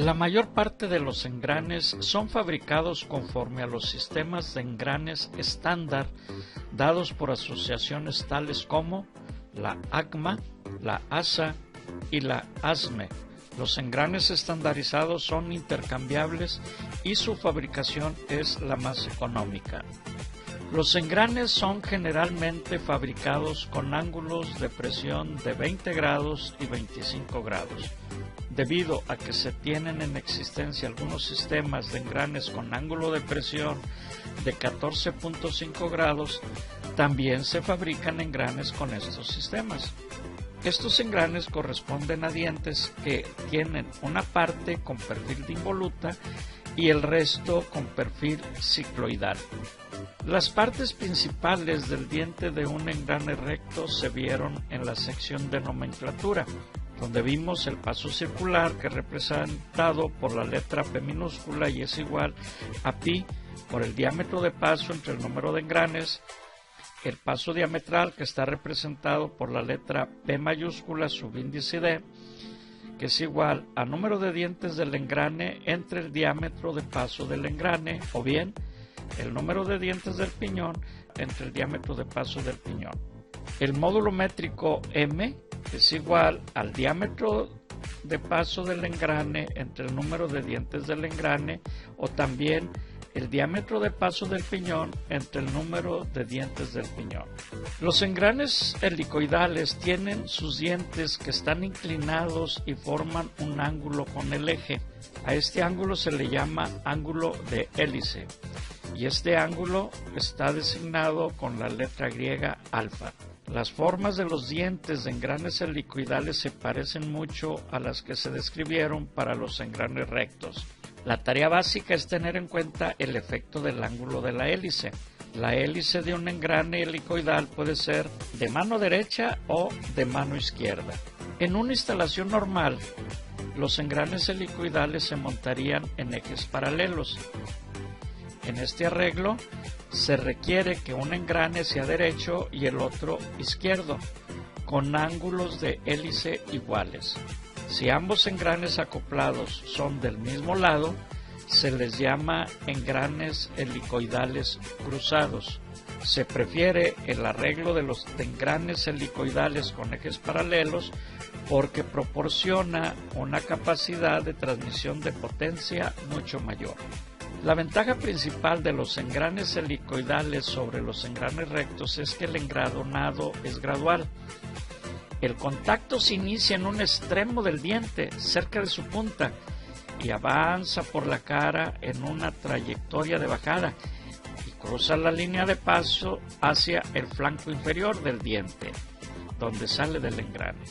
La mayor parte de los engranes son fabricados conforme a los sistemas de engranes estándar dados por asociaciones tales como la ACMA, la ASA y la ASME. Los engranes estandarizados son intercambiables y su fabricación es la más económica. Los engranes son generalmente fabricados con ángulos de presión de 20 grados y 25 grados. Debido a que se tienen en existencia algunos sistemas de engranes con ángulo de presión de 14.5 grados, también se fabrican engranes con estos sistemas. Estos engranes corresponden a dientes que tienen una parte con perfil de involuta y el resto con perfil cicloidal. Las partes principales del diente de un engrane recto se vieron en la sección de nomenclatura, donde vimos el paso circular, que es representado por la letra P minúscula y es igual a pi por el diámetro de paso entre el número de engranes, el paso diametral, que está representado por la letra P mayúscula subíndice D, que es igual a número de dientes del engrane entre el diámetro de paso del engrane, o bien el número de dientes del piñón entre el diámetro de paso del piñón. El módulo métrico M es igual al diámetro de paso del engrane entre el número de dientes del engrane, o también el diámetro de paso del piñón entre el número de dientes del piñón. Los engranes helicoidales tienen sus dientes que están inclinados y forman un ángulo con el eje. A este ángulo se le llama ángulo de hélice, y este ángulo está designado con la letra griega alfa. Las formas de los dientes de engranes helicoidales se parecen mucho a las que se describieron para los engranes rectos. La tarea básica es tener en cuenta el efecto del ángulo de la hélice. La hélice de un engrane helicoidal puede ser de mano derecha o de mano izquierda. En una instalación normal, los engranes helicoidales se montarían en ejes paralelos. En este arreglo se requiere que un engrane sea derecho y el otro izquierdo, con ángulos de hélice iguales. Si ambos engranes acoplados son del mismo lado, se les llama engranes helicoidales cruzados. Se prefiere el arreglo de los engranes helicoidales con ejes paralelos porque proporciona una capacidad de transmisión de potencia mucho mayor. La ventaja principal de los engranes helicoidales sobre los engranes rectos es que el engranado es gradual. El contacto se inicia en un extremo del diente, cerca de su punta, y avanza por la cara en una trayectoria de bajada y cruza la línea de paso hacia el flanco inferior del diente, donde sale del engrane.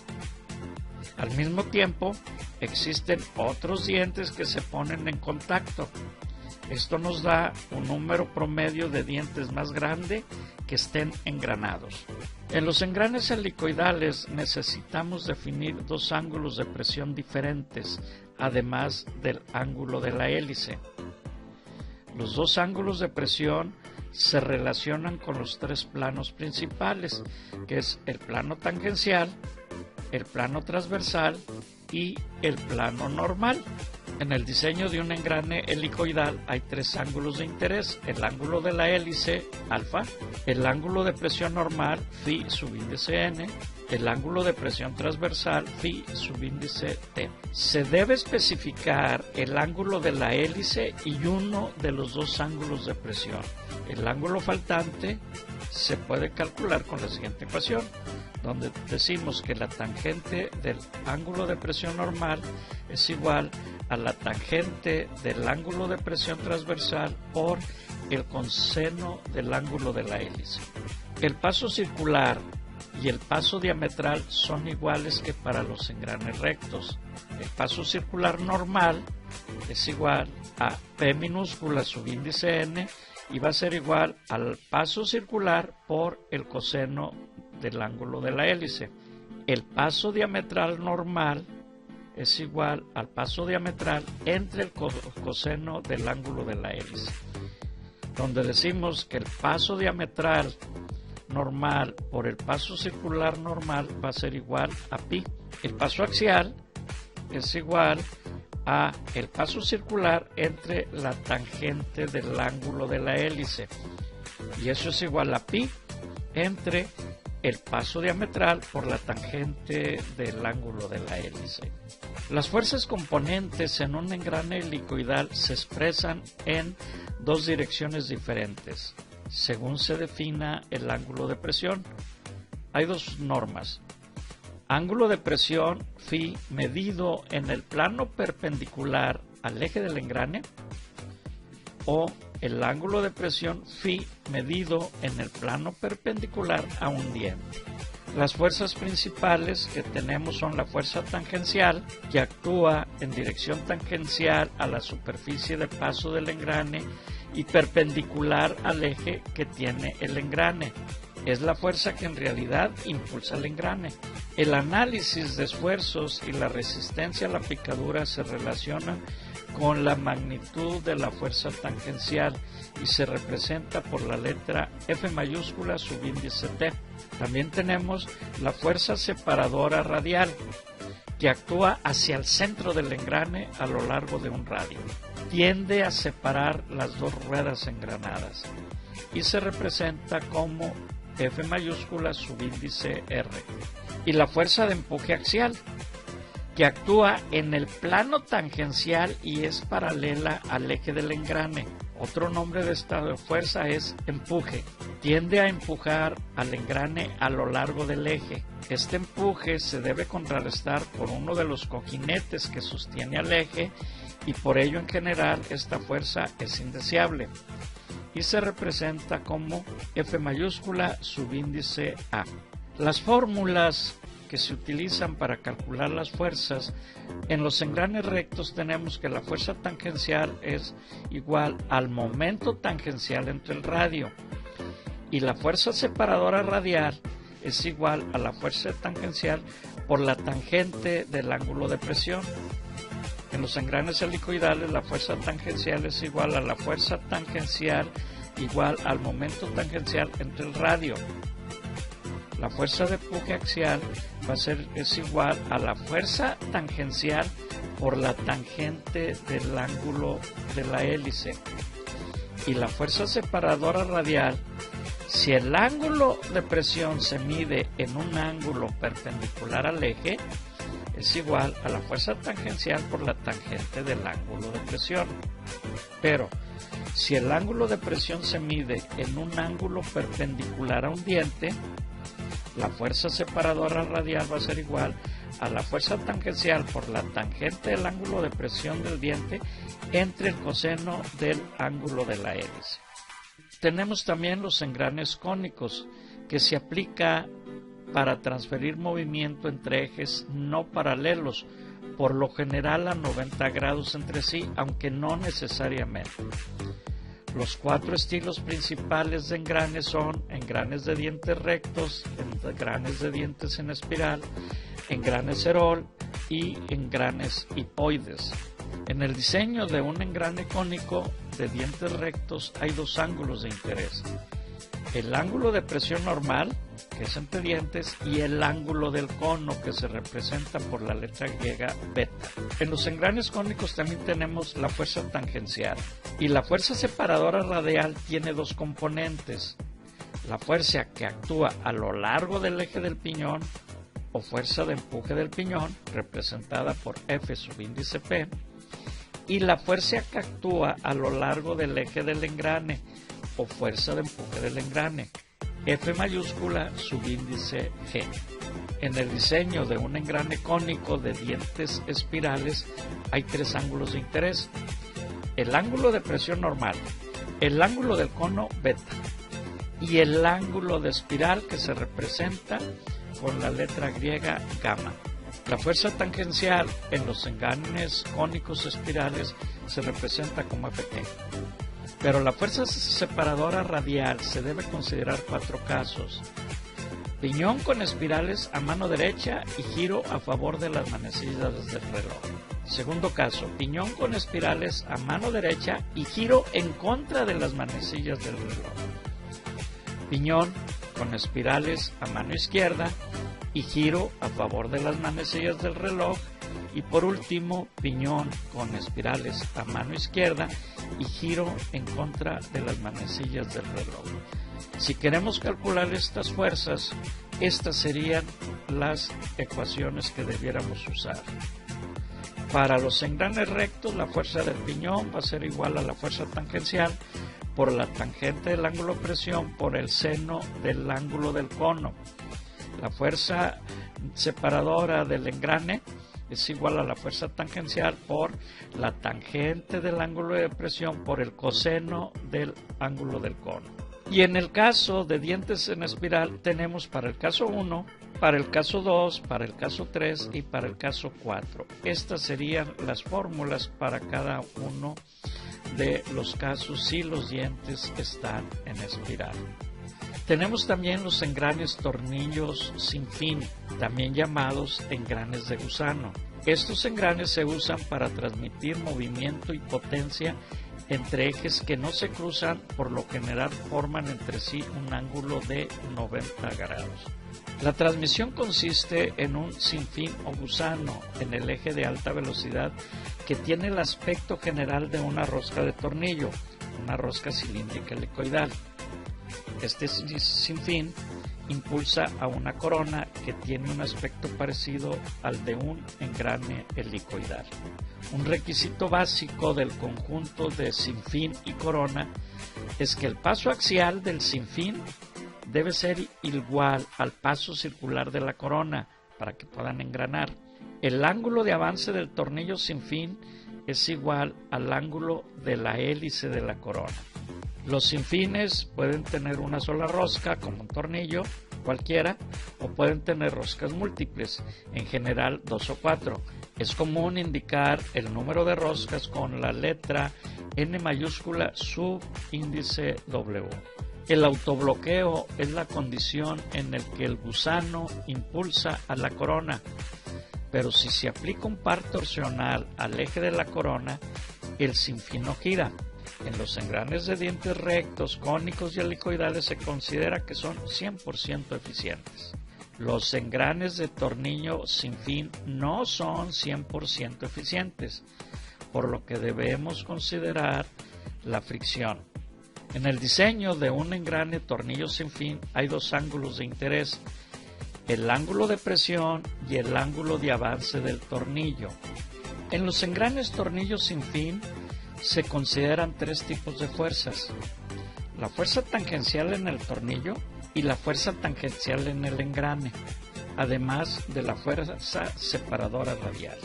Al mismo tiempo, existen otros dientes que se ponen en contacto. Esto nos da un número promedio de dientes más grande que estén engranados. En los engranes helicoidales necesitamos definir dos ángulos de presión diferentes, además del ángulo de la hélice. Los dos ángulos de presión se relacionan con los tres planos principales, que es el plano tangencial, el plano transversal y el plano normal. En el diseño de un engrane helicoidal hay tres ángulos de interés: el ángulo de la hélice, alfa, el ángulo de presión normal, phi subíndice n, el ángulo de presión transversal, phi subíndice t. Se debe especificar el ángulo de la hélice y uno de los dos ángulos de presión. El ángulo faltante se puede calcular con la siguiente ecuación, donde decimos que la tangente del ángulo de presión normal es igual a la tangente del ángulo de presión transversal por el coseno del ángulo de la hélice. El paso circular y el paso diametral son iguales que para los engranes rectos. El paso circular normal es igual a P minúscula subíndice n y va a ser igual al paso circular por el coseno del ángulo de la hélice. El paso diametral normal es igual al paso diametral entre el coseno del ángulo de la hélice, donde decimos que el paso diametral normal por el paso circular normal va a ser igual a pi. El paso axial es igual a el paso circular entre la tangente del ángulo de la hélice, y eso es igual a pi entre el paso diametral por la tangente del ángulo de la hélice. Las fuerzas componentes en un engrane helicoidal se expresan en dos direcciones diferentes, según se defina el ángulo de presión. Hay dos normas: ángulo de presión phi medido en el plano perpendicular al eje del engrane, o el ángulo de presión phi medido en el plano perpendicular a un diente. Las fuerzas principales que tenemos son la fuerza tangencial, que actúa en dirección tangencial a la superficie de paso del engrane y perpendicular al eje que tiene el engrane. Es la fuerza que en realidad impulsa el engrane. El análisis de esfuerzos y la resistencia a la picadura se relacionan con la magnitud de la fuerza tangencial y se representa por la letra F mayúscula subíndice T. También tenemos la fuerza separadora radial, que actúa hacia el centro del engrane a lo largo de un radio. Tiende a separar las dos ruedas engranadas y se representa como F mayúscula subíndice R. Y la fuerza de empuje axial, que actúa en el plano tangencial y es paralela al eje del engrane. Otro nombre de esta fuerza es empuje. Tiende a empujar al engrane a lo largo del eje. Este empuje se debe contrarrestar por uno de los cojinetes que sostiene al eje, y por ello en general esta fuerza es indeseable y se representa como F mayúscula subíndice A. Las fórmulas que se utilizan para calcular las fuerzas: en los engranes rectos tenemos que la fuerza tangencial es igual al momento tangencial entre el radio, y la fuerza separadora radial es igual a la fuerza tangencial por la tangente del ángulo de presión. En los engranes helicoidales la fuerza tangencial es igual a la fuerza tangencial igual al momento tangencial entre el radio. La fuerza de empuje axial es igual a la fuerza tangencial por la tangente del ángulo de la hélice. Y la fuerza separadora radial, si el ángulo de presión se mide en un ángulo perpendicular al eje, es igual a la fuerza tangencial por la tangente del ángulo de presión. Pero si el ángulo de presión se mide en un ángulo perpendicular a un diente, la fuerza separadora radial va a ser igual a la fuerza tangencial por la tangente del ángulo de presión del diente entre el coseno del ángulo de la hélice. Tenemos también los engranes cónicos, que se aplica para transferir movimiento entre ejes no paralelos, por lo general a 90 grados entre sí, aunque no necesariamente. Los cuatro estilos principales de engranes son engranes de dientes rectos, engranes de dientes en espiral, engranes Herol y engranes hipoides. En el diseño de un engrane cónico de dientes rectos hay dos ángulos de interés: el ángulo de presión normal, que es entre dientes, y el ángulo del cono, que se representa por la letra griega beta. En los engranes cónicos también tenemos la fuerza tangencial, y la fuerza separadora radial tiene dos componentes: la fuerza que actúa a lo largo del eje del piñón, o fuerza de empuje del piñón, representada por F subíndice P, y la fuerza que actúa a lo largo del eje del engrane, o fuerza de empuje del engrane, F mayúscula subíndice G. En el diseño de un engrane cónico de dientes espirales hay tres ángulos de interés: el ángulo de presión normal, el ángulo del cono beta y el ángulo de espiral, que se representa con la letra griega gamma. La fuerza tangencial en los engranes cónicos espirales se representa como Ft. Pero la fuerza separadora radial se debe considerar cuatro casos: piñón con espirales a mano derecha y giro a favor de las manecillas del reloj. Segundo caso, piñón con espirales a mano derecha y giro en contra de las manecillas del reloj. Piñón con espirales a mano izquierda y giro a favor de las manecillas del reloj. Y por último, piñón con espirales a mano izquierda y giro en contra de las manecillas del reloj. Si queremos calcular estas fuerzas, estas serían las ecuaciones que debiéramos usar. Para los engranes rectos, la fuerza del piñón va a ser igual a la fuerza tangencial por la tangente del ángulo de presión por el seno del ángulo del cono. La fuerza separadora del engrane es igual a la fuerza tangencial por la tangente del ángulo de presión por el coseno del ángulo del cono. Y en el caso de dientes en espiral tenemos para el caso 1, para el caso 2, para el caso 3 y para el caso 4. Estas serían las fórmulas para cada uno de los casos si los dientes están en espiral. Tenemos también los engranes tornillos sin fin, también llamados engranes de gusano. Estos engranes se usan para transmitir movimiento y potencia entre ejes que no se cruzan, por lo general forman entre sí un ángulo de 90 grados. La transmisión consiste en un sinfín o gusano en el eje de alta velocidad que tiene el aspecto general de una rosca de tornillo, una rosca cilíndrica helicoidal. Este sinfín impulsa a una corona que tiene un aspecto parecido al de un engrane helicoidal. Un requisito básico del conjunto de sinfín y corona es que el paso axial del sinfín debe ser igual al paso circular de la corona para que puedan engranar. El ángulo de avance del tornillo sinfín es igual al ángulo de la hélice de la corona. Los sinfines pueden tener una sola rosca, como un tornillo cualquiera, o pueden tener roscas múltiples, en general 2 o 4. Es común indicar el número de roscas con la letra N mayúscula subíndice W. El autobloqueo es la condición en la que el gusano impulsa a la corona, pero si se aplica un par torsional al eje de la corona, el sinfín no gira. En los engranes de dientes rectos, cónicos y helicoidales se considera que son 100% eficientes. Los engranes de tornillo sin fin no son 100% eficientes, por lo que debemos considerar la fricción. En el diseño de un engrane tornillo sin fin hay dos ángulos de interés: el ángulo de presión y el ángulo de avance del tornillo. En los engranes tornillos sin fin se consideran tres tipos de fuerzas: la fuerza tangencial en el tornillo y la fuerza tangencial en el engrane, además de la fuerza separadora radial.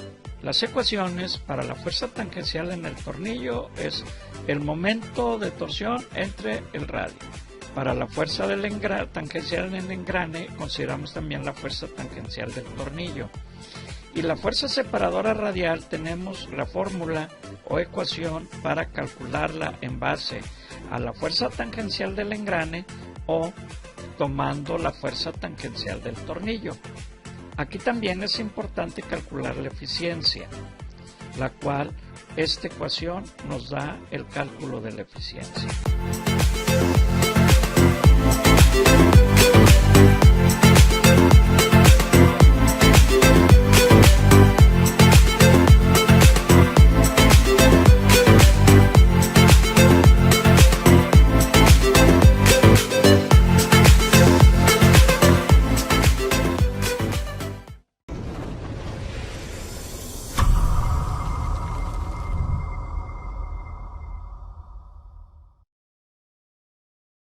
Las ecuaciones para la fuerza tangencial en el tornillo es el momento de torsión entre el radio. Para la fuerza tangencial en el engrane consideramos también la fuerza tangencial del tornillo. Y la fuerza separadora radial tenemos la fórmula o ecuación para calcularla en base a la fuerza tangencial del engrane o tomando la fuerza tangencial del tornillo. Aquí también es importante calcular la eficiencia, la cual esta ecuación nos da el cálculo de la eficiencia.